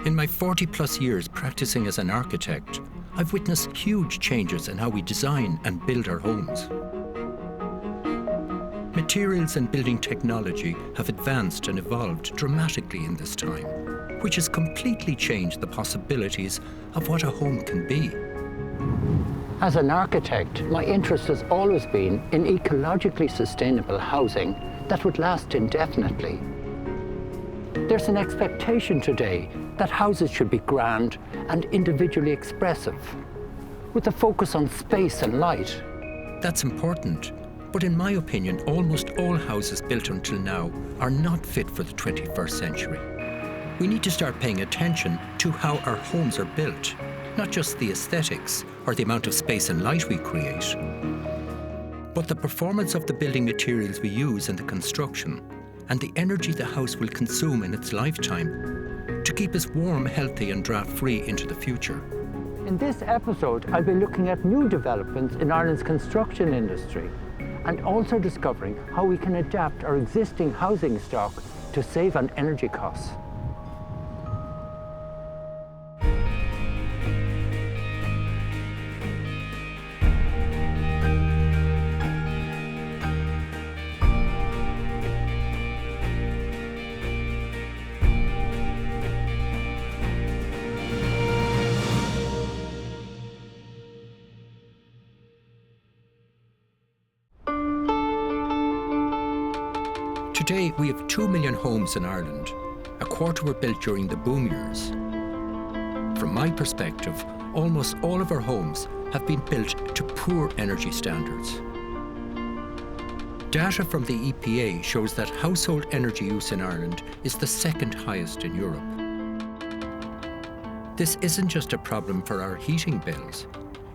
In my 40-plus years practicing as an architect, I've witnessed huge changes in how we design and build our homes. Materials and building technology have advanced and evolved dramatically in this time, which has completely changed the possibilities of what a home can be. As an architect, my interest has always been in ecologically sustainable housing that would last indefinitely. There's an expectation today that houses should be grand and individually expressive, with a focus on space and light. That's important, but in my opinion, almost all houses built until now are not fit for the 21st century. We need to start paying attention to how our homes are built, not just the aesthetics or the amount of space and light we create, but the performance of the building materials we use in the construction and the energy the house will consume in its lifetime to keep us warm, healthy and draft-free into the future. In this episode, I'll be looking at new developments in Ireland's construction industry and also discovering how we can adapt our existing housing stock to save on energy costs. Today, we have 2 million homes in Ireland. A quarter were built during the boom years. From my perspective, almost all of our homes have been built to poor energy standards. Data from the EPA shows that household energy use in Ireland is the second highest in Europe. This isn't just a problem for our heating bills.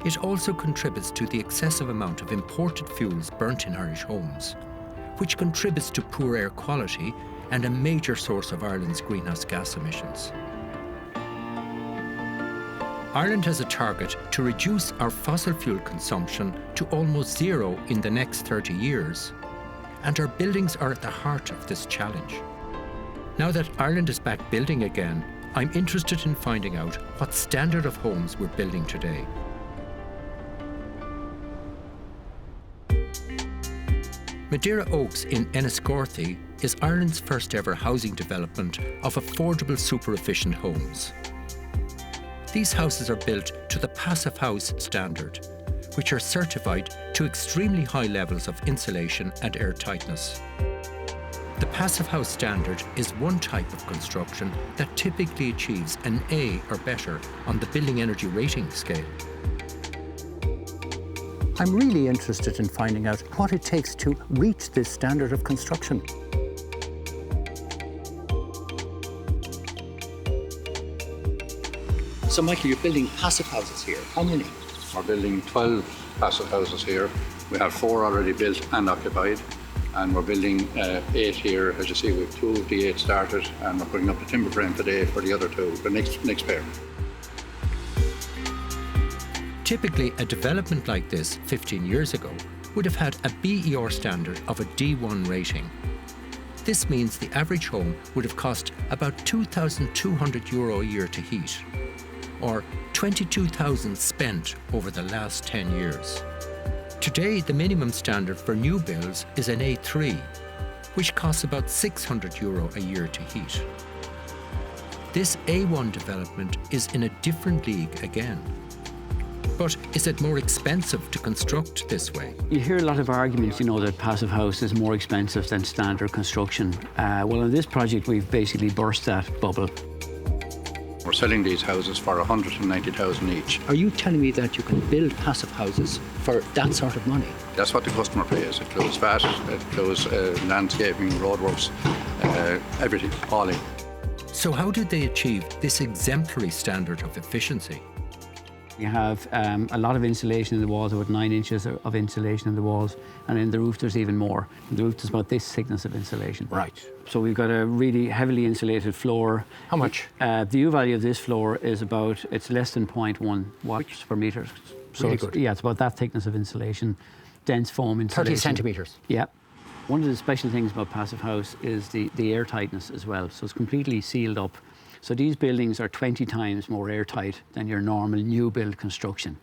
It also contributes to the excessive amount of imported fuels burnt in Irish homes, which contributes to poor air quality and a major source of Ireland's greenhouse gas emissions. Ireland has a target to reduce our fossil fuel consumption to almost zero in the next 30 years, and our buildings are at the heart of this challenge. Now that Ireland is back building again, I'm interested in finding out what standard of homes we're building today. Madeira Oaks in Enniscorthy is Ireland's first ever housing development of affordable super-efficient homes. These houses are built to the Passive House standard, which are certified to extremely high levels of insulation and air tightness. The Passive House standard is one type of construction that typically achieves an A or better on the Building Energy Rating scale. I'm really interested in finding out what it takes to reach this standard of construction. So Michael, you're building passive houses here. How many? We're building 12 passive houses here. We have 4 already built and occupied, and we're building 8 here. As you see, we have 2 of the 8 started, and we're putting up the timber frame today for the other 2, the next pair. Typically, a development like this 15 years ago would have had a BER standard of a D1 rating. This means the average home would have cost about €2,200 a year to heat, or $22,000 spent over the last 10 years. Today, the minimum standard for new builds is an A3, which costs about €600 a year to heat. This A1 development is in a different league again. But is it more expensive to construct this way? You hear a lot of arguments, that passive house is more expensive than standard construction. Well, in this project, we've basically burst that bubble. We're selling these houses for $190,000 each. Are you telling me that you can build passive houses for that sort of money? That's what the customer pays. It includes VAT, it includes landscaping, roadworks, everything, all in. So how did they achieve this exemplary standard of efficiency? You have a lot of insulation in the walls, about 9 inches of insulation in the walls, and in the roof there's even more. The roof is about this thickness of insulation. Right. So we've got a really heavily insulated floor. How much? The U value of this floor is it's less than 0.1 watts per metre. So really it's, good. Yeah, it's about that thickness of insulation, dense foam insulation. 30 centimetres. Yeah. One of the special things about Passive House is the air tightness as well. So it's completely sealed up. So these buildings are 20 times more airtight than your normal new build construction.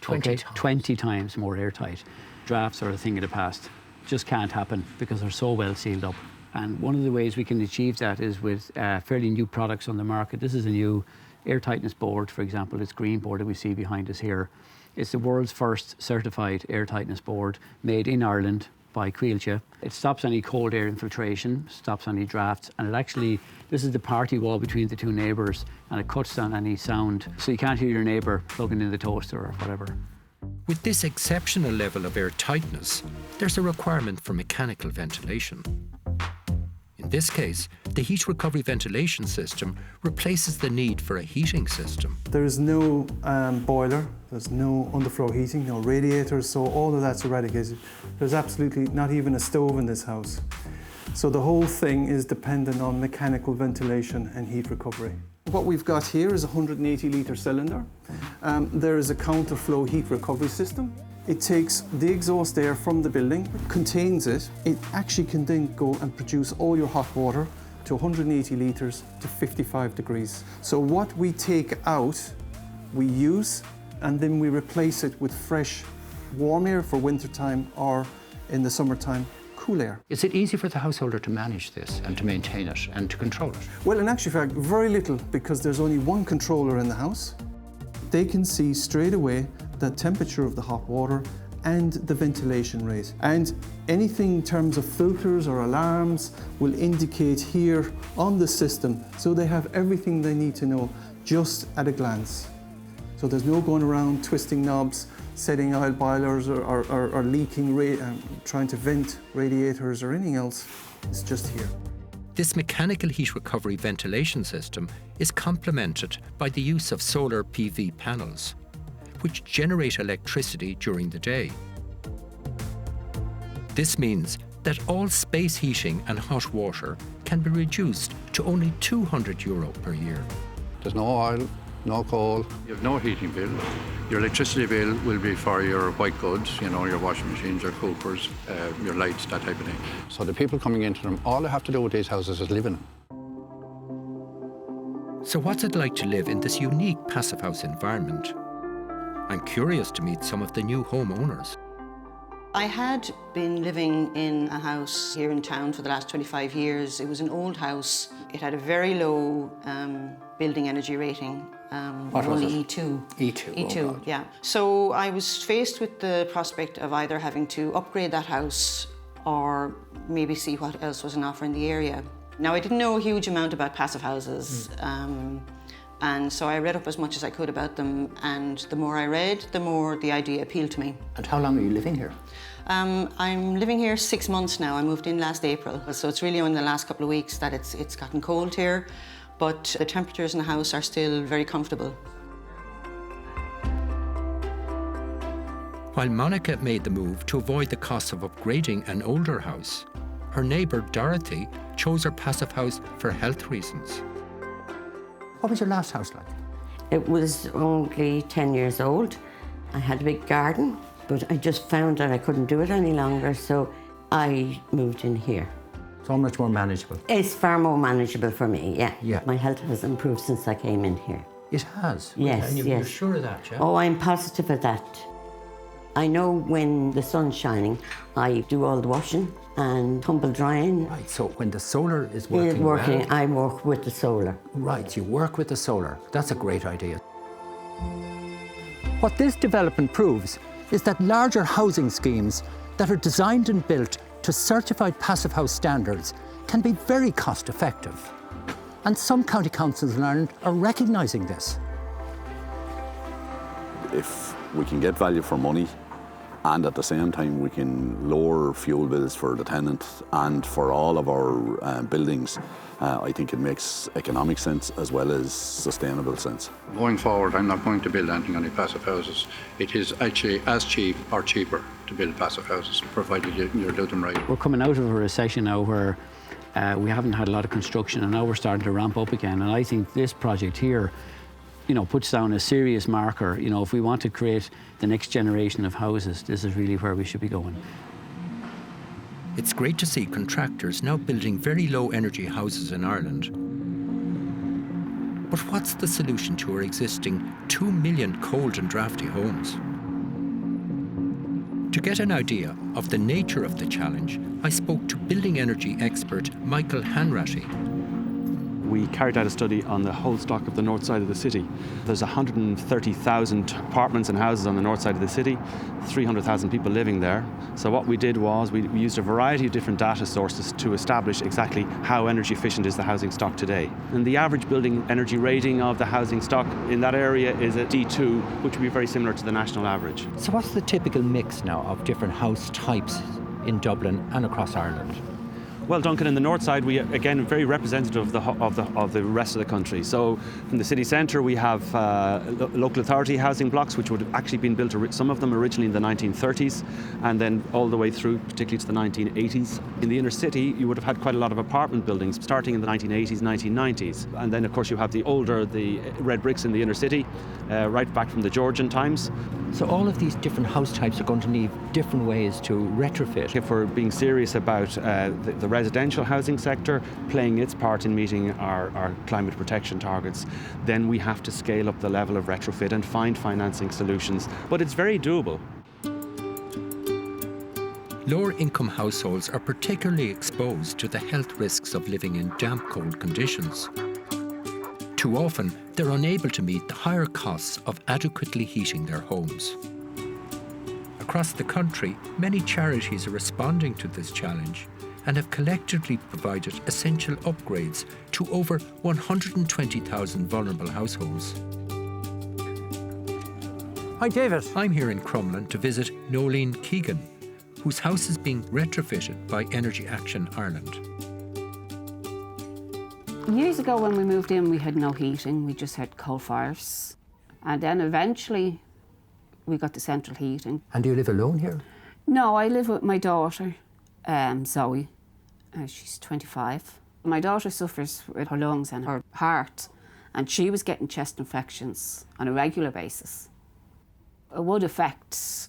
20 times? 20 times more airtight. Drafts are a thing of the past. Just can't happen because they're so well sealed up. And one of the ways we can achieve that is with fairly new products on the market. This is a new air tightness board, for example, this green board that we see behind us here. It's the world's first certified air tightness board made in Ireland by Quilcha. It stops any cold air infiltration, stops any drafts, and it actually, this is the party wall between the two neighbours, and it cuts down any sound, so you can't hear your neighbour plugging in the toaster or whatever. With this exceptional level of air tightness, there's a requirement for mechanical ventilation. In this case, the heat recovery ventilation system replaces the need for a heating system. There's no boiler, there's no underfloor heating, no radiators, so all of that's eradicated. There's absolutely not even a stove in this house. So the whole thing is dependent on mechanical ventilation and heat recovery. What we've got here is a 180-litre cylinder. There is a counterflow heat recovery system. It takes the exhaust air from the building, contains it. It actually can then go and produce all your hot water to 180 litres to 55 degrees. So what we take out, we use, and then we replace it with fresh warm air for wintertime, or in the summertime, cool air. Is it easy for the householder to manage this and to maintain it and to control it? Well, in actual fact, very little, because there's only one controller in the house. They can see straight away the temperature of the hot water and the ventilation rate. And anything in terms of filters or alarms will indicate here on the system, so they have everything they need to know just at a glance. So there's no going around twisting knobs, setting oil boilers or leaking, trying to vent radiators or anything else. It's just here. This mechanical heat recovery ventilation system is complemented by the use of solar PV panels, which generate electricity during the day. This means that all space heating and hot water can be reduced to only €200 per year. There's no oil, no coal. You have no heating bill. Your electricity bill will be for your white goods, you know, your washing machines, your cookers, your lights, that type of thing. So the people coming into them, all they have to do with these houses is live in them. So what's it like to live in this unique passive house environment? I'm curious to meet some of the new homeowners. I had been living in a house here in town for the last 25 years. It was an old house. It had a very low building energy rating. What was only it? E2. E2, E2, oh God. yeah. So I was faced with the prospect of either having to upgrade that house or maybe see what else was on offer in the area. Now, I didn't know a huge amount about passive houses. And so I read up as much as I could about them, and the more I read, the more the idea appealed to me. And how long are you living here? I'm living here 6 months now. I moved in last April, so it's really only the last couple of weeks that it's gotten cold here, but the temperatures in the house are still very comfortable. While Monica made the move to avoid the cost of upgrading an older house, her neighbour Dorothy chose her passive house for health reasons. What was your last house like? It was only 10 years old. I had a big garden, but I just found that I couldn't do it any longer, so I moved in here. So much more manageable. It's far more manageable for me, yeah. Yeah. My health has improved since I came in here. It has? Yes, And yes. you're sure of that, yeah? Oh, I'm positive of that. I know when the sun's shining, I do all the washing and tumble drying. Right, so when the solar is It's working working, well, I work with the solar. right, you work with the solar. That's a great idea. What this development proves is that larger housing schemes that are designed and built to certified passive house standards can be very cost effective. And some county councils in Ireland are recognising this. If we can get value for money, and at the same time we can lower fuel bills for the tenant and for all of our buildings, I think it makes economic sense as well as sustainable sense. Going forward, I'm not going to build anything on the passive houses. It is actually as cheap or cheaper to build passive houses, provided you do them right. We're coming out of a recession now where we haven't had a lot of construction, and now we're starting to ramp up again. And I think this project here, you know, puts down a serious marker. You know, if we want to create the next generation of houses, this is really where we should be going. It's great to see contractors now building very low energy houses in Ireland. But what's the solution to our existing 2 million cold and drafty homes? To get an idea of the nature of the challenge, I spoke to building energy expert Michael Hanratty. We carried out a study on the whole stock of the north side of the city. There's 130,000 apartments and houses on the north side of the city, 300,000 people living there. So what we did was we used a variety of different data sources to establish exactly how energy efficient is the housing stock today. And the average building energy rating of the housing stock in that area is a D2, which would be very similar to the national average. So what's the typical mix now of different house types in Dublin and across Ireland? Well, Duncan, in the north side, we again very representative of the rest of the country. So, from the city centre, we have local authority housing blocks, which would have actually been built. Some of them originally in the 1930s, and then all the way through, particularly to the 1980s. In the inner city, you would have had quite a lot of apartment buildings, starting in the 1980s, 1990s, and then, of course, you have the red bricks in the inner city, right back from the Georgian times. So all of these different house types are going to need different ways to retrofit. If we're being serious about the residential housing sector playing its part in meeting our climate protection targets, then we have to scale up the level of retrofit and find financing solutions. But it's very doable. Lower income households are particularly exposed to the health risks of living in damp, cold conditions. Too often, they're unable to meet the higher costs of adequately heating their homes. Across the country, many charities are responding to this challenge and have collectively provided essential upgrades to over 120,000 vulnerable households. Hi, David. I'm here in Crumlin to visit Nolene Keegan, whose house is being retrofitted by Energy Action Ireland. Years ago when we moved in, we had no heating, we just had coal fires. And then eventually we got the central heating. And do you live alone here? No, I live with my daughter, Zoe. She's 25. My daughter suffers with her lungs and her heart, and she was getting chest infections on a regular basis. It would affect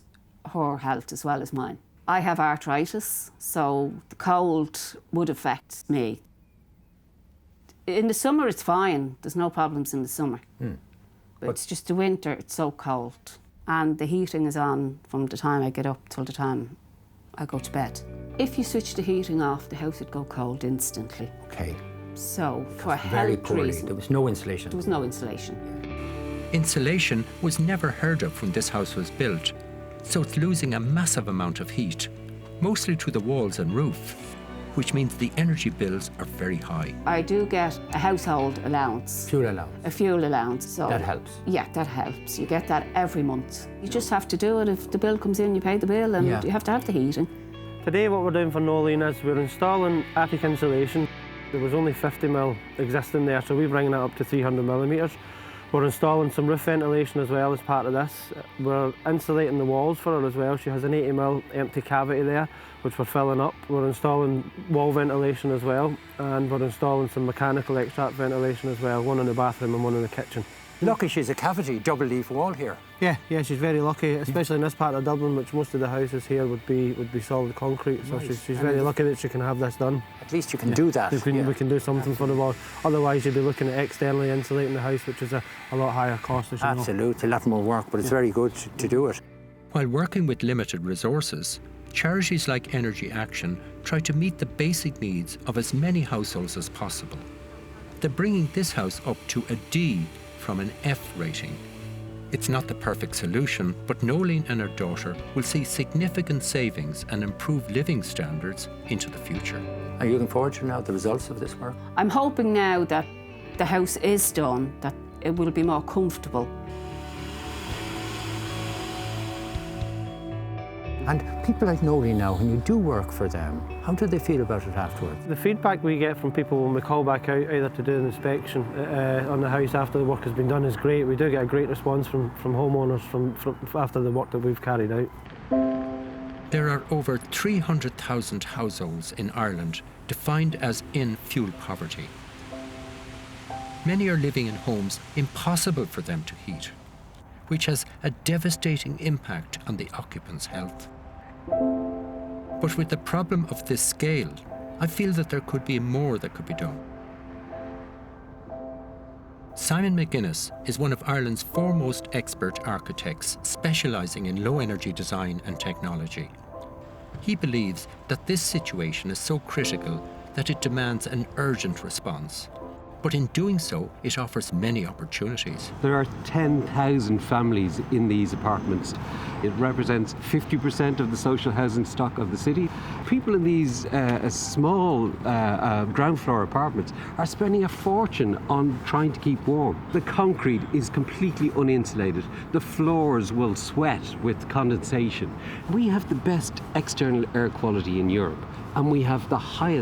her health as well as mine. I have arthritis, so the cold would affect me. In the summer, it's fine. There's no problems in the summer. But it's just the winter, it's so cold. And the heating is on from the time I get up till the time I go to bed. If you switch the heating off, the house would go cold instantly. Okay. So, for a very health poorly. reason... There was no insulation. There was no insulation. Insulation was never heard of when this house was built, so it's losing a massive amount of heat, mostly through the walls and roof, which means the energy bills are very high. I do get a household allowance. Fuel allowance. A fuel allowance. So That helps. Yeah, that helps. You get that every month. You just have to do it. If the bill comes in, you pay the bill, and you have to have the heating. Today what we're doing for Nolene is we're installing attic insulation. There was only 50mm existing there, so we're bringing it up to 300mm. We're installing some roof ventilation as well as part of this. We're insulating the walls for her as well. She has an 80mm empty cavity there, which we're filling up. We're installing wall ventilation as well, and we're installing some mechanical extract ventilation as well, one in the bathroom and one in the kitchen. Lucky she's a cavity, double leaf wall here. Yeah, she's very lucky, especially in this part of Dublin, which most of the houses here would be solid concrete. So Nice. she's very lucky that she can have this done. At least you can do that. We can do something for the wall. Otherwise, you'd be looking at externally insulating the house, which is a lot higher cost, as you know. Absolutely, a lot more work, but it's very good to do it. While working with limited resources, charities like Energy Action try to meet the basic needs of as many households as possible. They're bringing this house up to a D from an F rating. It's not the perfect solution, but Nolene and her daughter will see significant savings and improved living standards into the future. Are you looking forward to now the results of this work? I'm hoping now that the house is done, that it will be more comfortable. And people like Nolene now, when you do work for them, how do they feel about it afterwards? The feedback we get from people when we call back out, either to do an inspection on the house after the work has been done, is great. We do get a great response from homeowners from after the work that we've carried out. There are over 300,000 households in Ireland defined as in fuel poverty. Many are living in homes impossible for them to heat, which has a devastating impact on the occupants' health. But with the problem of this scale, I feel that there could be more that could be done. Simon McGuinness is one of Ireland's foremost expert architects specialising in low-energy design and technology. He believes that this situation is so critical that it demands an urgent response. But in doing so, it offers many opportunities. There are 10,000 families in these apartments. It represents 50% of the social housing stock of the city. People in these small ground floor apartments are spending a fortune on trying to keep warm. The concrete is completely uninsulated. The floors will sweat with condensation. We have the best external air quality in Europe, and we have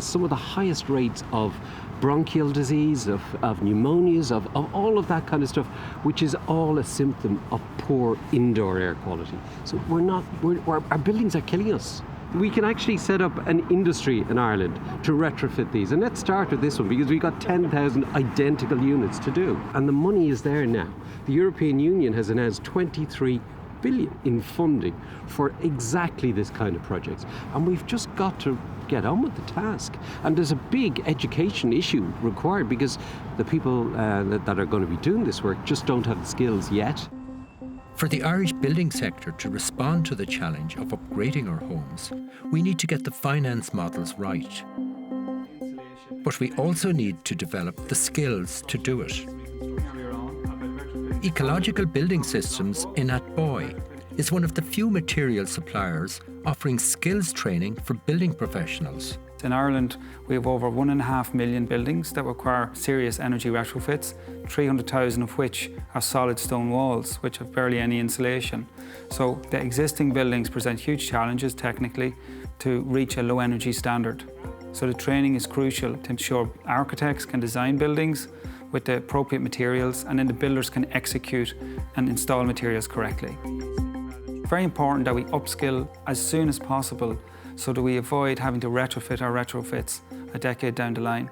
some of the highest rates of bronchial disease, of pneumonias, of all of that kind of stuff, which is all a symptom of poor indoor air quality. So our buildings are killing us. We can actually set up an industry in Ireland to retrofit these. And let's start with this one, because we've got 10,000 identical units to do. And the money is there now. The European Union has announced 23 billion in funding for exactly this kind of projects. And we've just got to get on with the task. And there's a big education issue required, because the people that are going to be doing this work just don't have the skills yet. For the Irish building sector to respond to the challenge of upgrading our homes, we need to get the finance models right. But we also need to develop the skills to do it. Ecological Building Systems in Atboy is one of the few material suppliers offering skills training for building professionals. In Ireland, we have over 1.5 million buildings that require serious energy retrofits, 300,000 of which are solid stone walls, which have barely any insulation. So the existing buildings present huge challenges technically to reach a low energy standard. So the training is crucial to ensure architects can design buildings with the appropriate materials, and then the builders can execute and install materials correctly. Very important that we upskill as soon as possible so that we avoid having to retrofit our retrofits a decade down the line.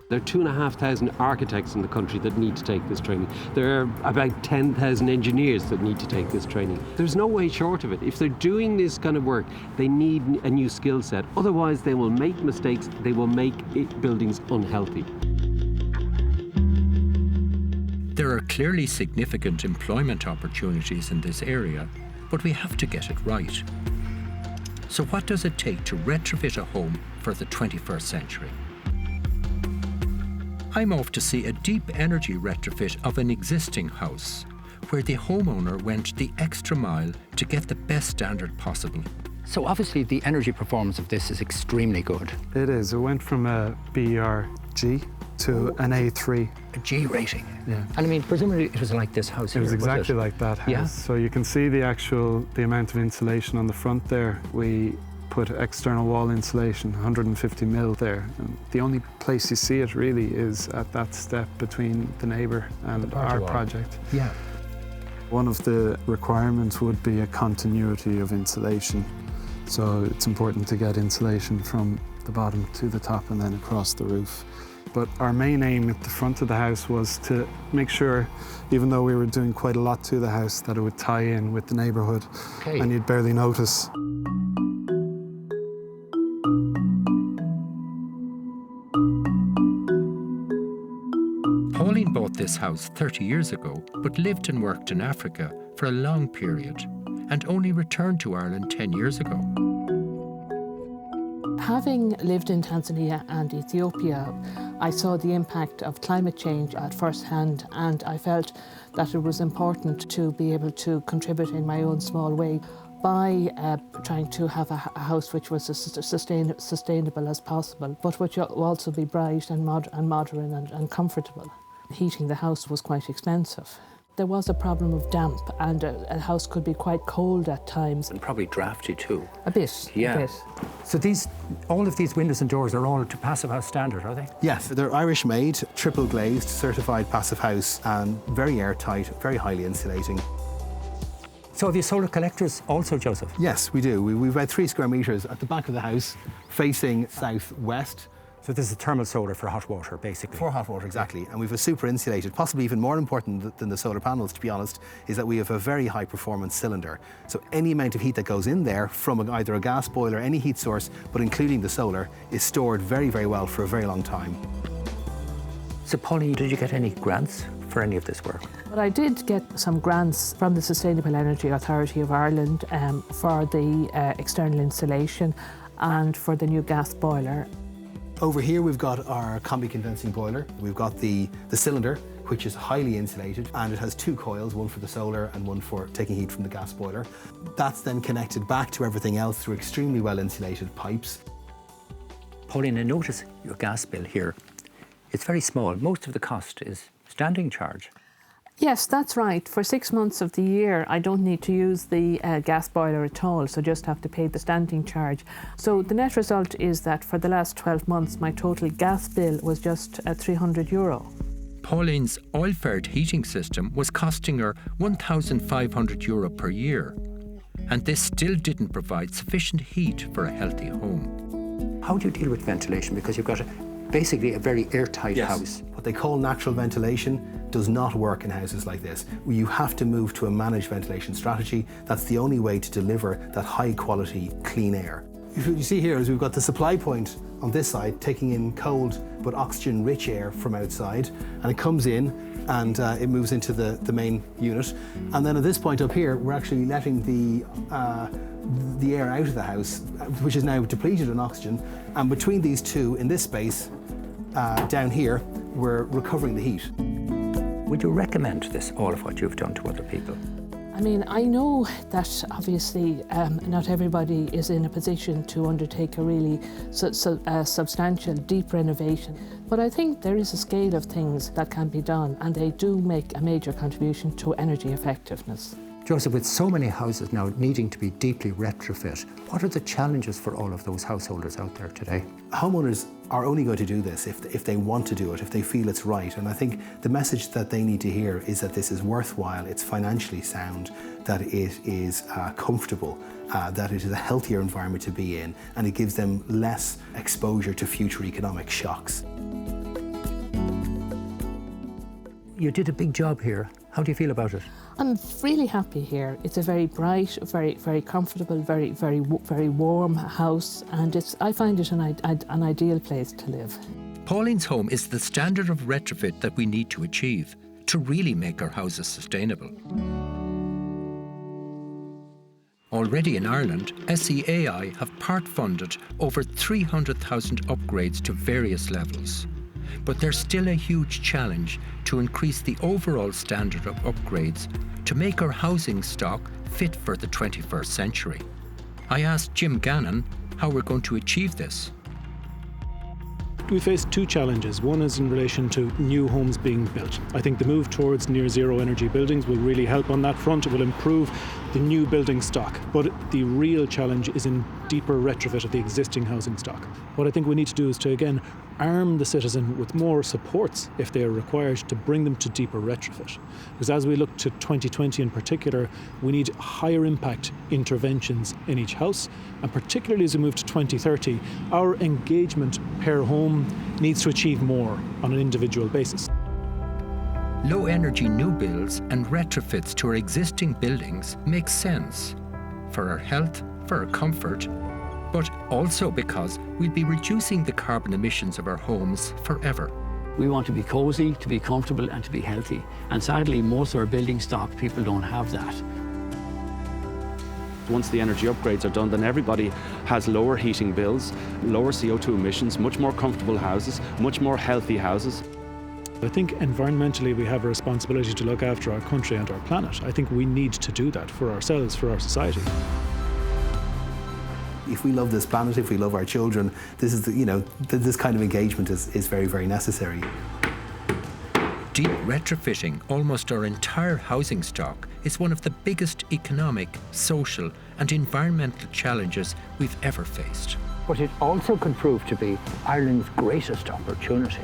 There are 2,500 architects in the country that need to take this training. There are about 10,000 engineers that need to take this training. There's no way short of it. If they're doing this kind of work, they need a new skill set. Otherwise, they will make mistakes. They will make buildings unhealthy. There are clearly significant employment opportunities in this area, but we have to get it right. So what does it take to retrofit a home for the 21st century? I'm off to see a deep energy retrofit of an existing house, where the homeowner went the extra mile to get the best standard possible. So obviously the energy performance of this is extremely good. It is. It went from a BER G to an A3. A G rating? Yeah. And I mean, presumably it was like this house here, It was exactly like that house. Yeah. So you can see the amount of insulation on the front there. We put external wall insulation, 150 mil there. And the only place you see it really is at that step between the neighbour and our project. Yeah. One of the requirements would be a continuity of insulation. So it's important to get insulation from the bottom to the top and then across the roof. But our main aim at the front of the house was to make sure, even though we were doing quite a lot to the house, that it would tie in with the neighbourhood. Okay. And you'd barely notice. Pauline bought this house 30 years ago, but lived and worked in Africa for a long period, and only returned to Ireland 10 years ago. Having lived in Tanzania and Ethiopia, I saw the impact of climate change at first hand, and I felt that it was important to be able to contribute in my own small way by trying to have a house which was as sustainable as possible, but which will also be bright and modern and comfortable. Heating the house was quite expensive. There was a problem of damp, and a house could be quite cold at times. And probably drafty too. A bit, yeah. A bit. So all of these windows and doors are all to Passive House standard, are they? Yes, they're Irish made, triple glazed, certified Passive House, and very airtight, very highly insulating. So have you solar collectors also, Joseph? Yes, we do. We've about 3 square metres at the back of the house, facing south-west. So this is thermal solar for hot water, basically? For hot water, exactly. And we've a super insulated, possibly even more important than the solar panels, to be honest, is that we have a very high performance cylinder. So any amount of heat that goes in there from either a gas boiler, any heat source, but including the solar, is stored very, very well for a very long time. So Pauline, did you get any grants for any of this work? But I did get some grants from the Sustainable Energy Authority of Ireland for the external insulation and for the new gas boiler. Over here we've got our combi condensing boiler. We've got the cylinder, which is highly insulated, and it has 2 coils, one for the solar and one for taking heat from the gas boiler. That's then connected back to everything else through extremely well insulated pipes. Pauline, I notice your gas bill here. It's very small. Most of the cost is standing charge. Yes, that's right. For 6 months of the year, I don't need to use the gas boiler at all, so just have to pay the standing charge. So the net result is that for the last 12 months, my total gas bill was just €300. Pauline's oil-fired heating system was costing her €1,500 per year, and this still didn't provide sufficient heat for a healthy home. How do you deal with ventilation? Because you've got basically a very airtight house. What they call natural ventilation does not work in houses like this. You have to move to a managed ventilation strategy. That's the only way to deliver that high quality clean air. What you see here is we've got the supply point on this side taking in cold but oxygen rich air from outside, and it comes in and it moves into the main unit. And then at this point up here, we're actually letting the air out of the house, which is now depleted in oxygen. And between these two, in this space down here, we're recovering the heat. Would you recommend this, all of what you've done, to other people? I mean, I know that obviously not everybody is in a position to undertake a really substantial, deep renovation. But I think there is a scale of things that can be done, and they do make a major contribution to energy effectiveness. Joseph, with so many houses now needing to be deeply retrofit, what are the challenges for all of those householders out there today? Homeowners are only going to do this if they want to do it, if they feel it's right. And I think the message that they need to hear is that this is worthwhile, it's financially sound, that it is comfortable, that it is a healthier environment to be in, and it gives them less exposure to future economic shocks. You did a big job here. How do you feel about it? I'm really happy here. It's a very bright, very comfortable, very warm house, and I find it an ideal place to live. Pauline's home is the standard of retrofit that we need to achieve to really make our houses sustainable. Already in Ireland, SEAI have part-funded over 300,000 upgrades to various levels. But there's still a huge challenge to increase the overall standard of upgrades to make our housing stock fit for the 21st century. I asked Jim Gannon how we're going to achieve this. We face 2 challenges. One is in relation to new homes being built. I think the move towards near zero energy buildings will really help on that front. It will improve the new building stock. But the real challenge is in deeper retrofit of the existing housing stock. What I think we need to do is to, again, arm the citizen with more supports if they are required to bring them to deeper retrofit. Because as we look to 2020 in particular, we need higher impact interventions in each house, and particularly as we move to 2030, our engagement per home needs to achieve more on an individual basis. Low energy new builds and retrofits to our existing buildings make sense for our health, for our comfort, but also because we'll be reducing the carbon emissions of our homes forever. We want to be cosy, to be comfortable and to be healthy. And sadly, most of our building stock, people don't have that. Once the energy upgrades are done, then everybody has lower heating bills, lower CO2 emissions, much more comfortable houses, much more healthy houses. I think environmentally we have a responsibility to look after our country and our planet. I think we need to do that for ourselves, for our society. If we love this planet, if we love our children, this is this kind of engagement is very, very necessary. Deep retrofitting almost our entire housing stock is one of the biggest economic, social and environmental challenges we've ever faced. But it also could prove to be Ireland's greatest opportunity.